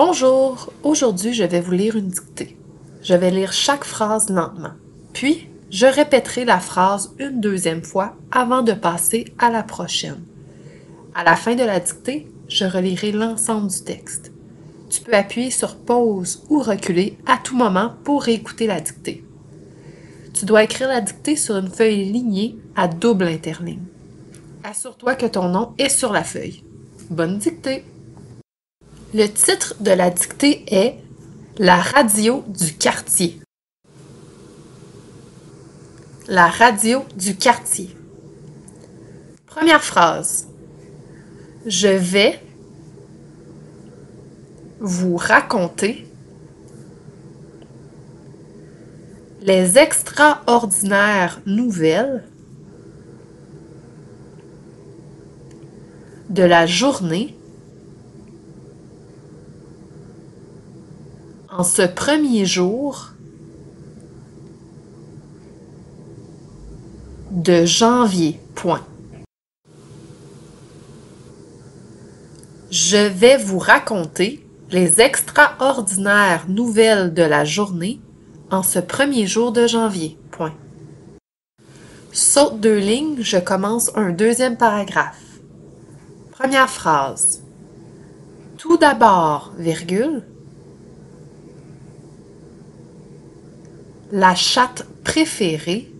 Bonjour, aujourd'hui je vais vous lire une dictée. Je vais lire chaque phrase lentement. Puis, je répéterai la phrase une deuxième fois avant de passer à la prochaine. À la fin de la dictée, je relirai l'ensemble du texte. Tu peux appuyer sur pause ou reculer à tout moment pour réécouter la dictée. Tu dois écrire la dictée sur une feuille lignée à double interligne. Assure-toi que ton nom est sur la feuille. Bonne dictée! Le titre de la dictée est La radio du quartier. La radio du quartier. Première phrase. Je vais vous raconter les extraordinaires nouvelles de la journée en ce premier jour de janvier. Point. Je vais vous raconter les extraordinaires nouvelles de la journée en ce premier jour de janvier. Point. Saute 2 lignes, je commence un deuxième paragraphe. Première phrase. Tout d'abord, virgule, la chatte préférée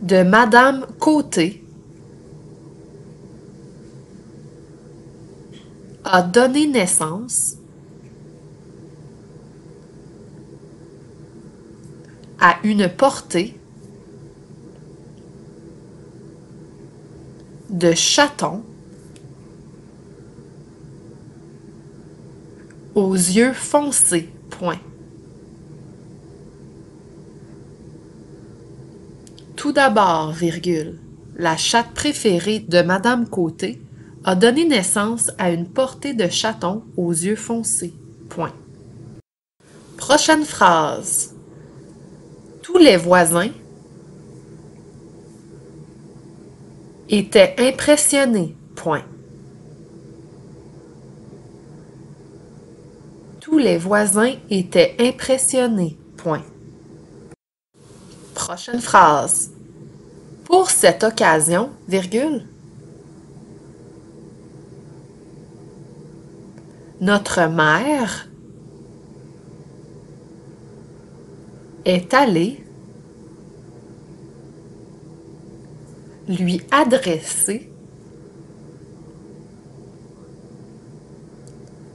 de Madame Côté a donné naissance à une portée de chatons aux yeux foncés. Point. Tout d'abord, virgule, la chatte préférée de Madame Côté a donné naissance à une portée de chatons aux yeux foncés. Point. Prochaine phrase. Tous les voisins étaient impressionnés. Point. Tous les voisins étaient impressionnés. Point. Prochaine phrase. Pour cette occasion, virgule, notre mère est allée lui adresser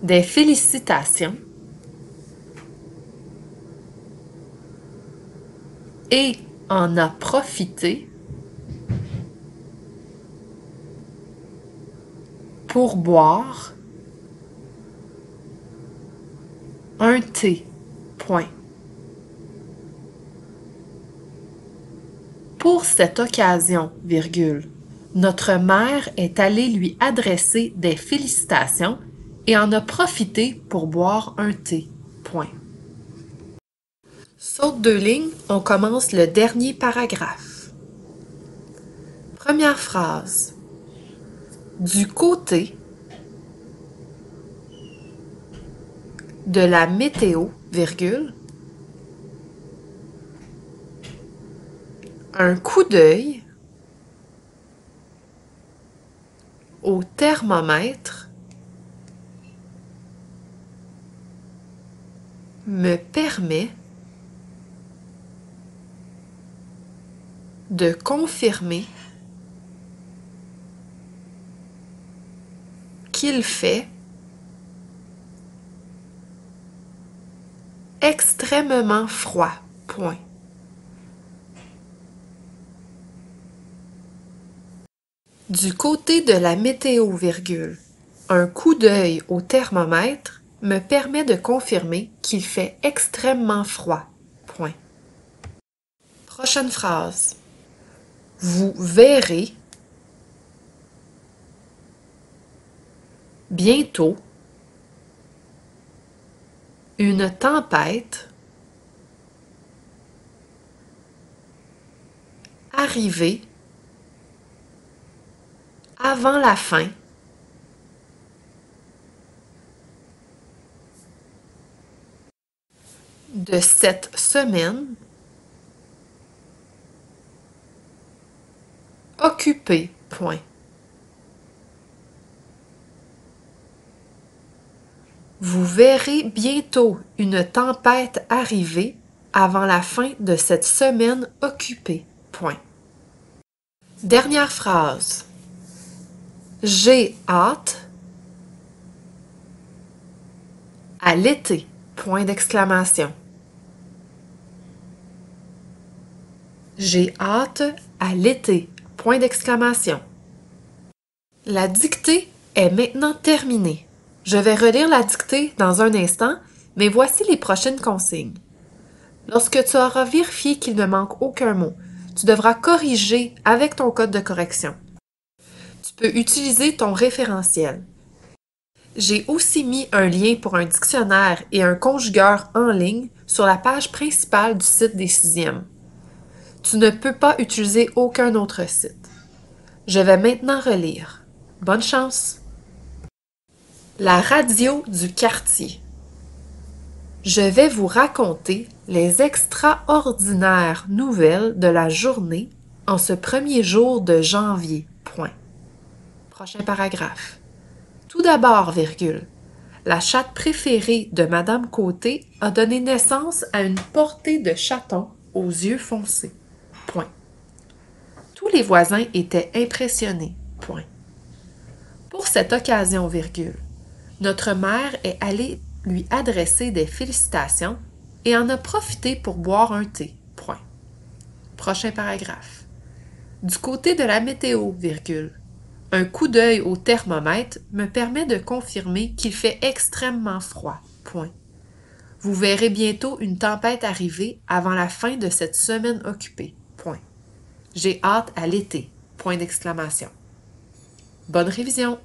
des félicitations et en a profité pour boire un thé. Point. Pour cette occasion, virgule, notre mère est allée lui adresser des félicitations et en a profité pour boire un thé. Point. Saute 2 lignes, on commence le dernier paragraphe. Première phrase. Du côté de la météo, virgule, un coup d'œil au thermomètre me permet de confirmer qu'il fait extrêmement froid. Point. Du côté de la météo, virgule, un coup d'œil au thermomètre me permet de confirmer qu'il fait extrêmement froid. Point. Prochaine phrase. Vous verrez bientôt une tempête arriver avant la fin de cette semaine occupée. Point. Vous verrez bientôt une tempête arriver avant la fin de cette semaine occupée. Point. Dernière phrase. J'ai hâte à l'été. Point d'exclamation. J'ai hâte à l'été. Point d'exclamation. La dictée est maintenant terminée. Je vais relire la dictée dans un instant, mais voici les prochaines consignes. Lorsque tu auras vérifié qu'il ne manque aucun mot, tu devras corriger avec ton code de correction. Tu peux utiliser ton référentiel. J'ai aussi mis un lien pour un dictionnaire et un conjugueur en ligne sur la page principale du site des 6e. Tu ne peux pas utiliser aucun autre site. Je vais maintenant relire. Bonne chance! La radio du quartier. Je vais vous raconter les extraordinaires nouvelles de la journée en ce premier jour de janvier. Point. Prochain paragraphe. Tout d'abord, virgule, la chatte préférée de Madame Côté a donné naissance à une portée de chaton aux yeux foncés. Point. Tous les voisins étaient impressionnés. Point. Pour cette occasion, virgule, notre mère est allée lui adresser des félicitations et en a profité pour boire un thé. Point. Prochain paragraphe. Du côté de la météo, virgule, un coup d'œil au thermomètre me permet de confirmer qu'il fait extrêmement froid. Point. Vous verrez bientôt une tempête arriver avant la fin de cette semaine occupée. Point. J'ai hâte à l'été. Point d'exclamation. Bonne révision!